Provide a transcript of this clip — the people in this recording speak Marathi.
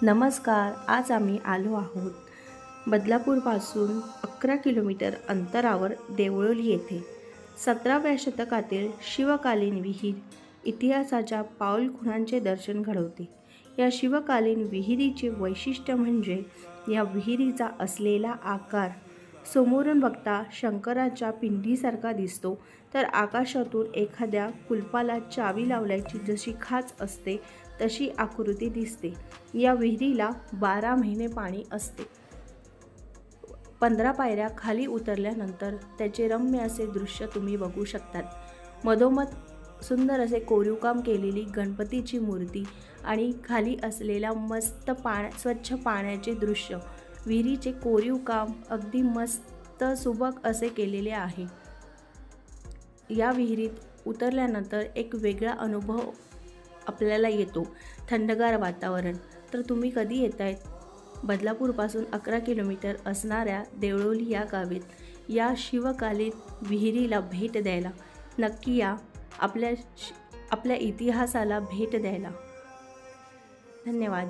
नमस्कार. आज आम्ही आलो आहोत बदलापूरपासून 11 किलोमीटर अंतरावर देवळोली येथे 17व्या शतकातील शिवकालीन विहीर इतिहासाच्या पाऊलखुणांचे दर्शन घडवते. या शिवकालीन विहिरीचे वैशिष्ट्य म्हणजे या विहिरीचा असलेला आकार. समोरून बघता शंकराच्या पिंडीसारखा दिसतो, तर आकाशातून एखाद्या कुलपाला चावी लावल्याची जशी खाच असते तशी आकृती दिसते. या विहिरीला 12 महिने पाणी असते. 15 पायऱ्या खाली उतरल्यानंतर त्याचे रम्य असे दृश्य तुम्ही बघू शकतात. मधोमध सुंदर असे कोरीवकाम केलेली गणपतीची मूर्ती आणि खाली असलेला मस्त स्वच्छ पाण्याचे दृश्य. विहिरीचे कोरीवकाम अगदी मस्त सुबक असे केलेले आहे. या विहिरीत उतरल्यानंतर एक वेगळा अनुभव आपल्याला येतो, थंडगार वातावरण. तर तुम्ही कधी येतायत बदलापूरपासून 11 किलोमीटर असणाऱ्या देवळोली या गावीत या शिवकालीन विहिरीला भेट द्यायला नक्की या. आपल्या इतिहासाला भेट द्यायला. धन्यवाद.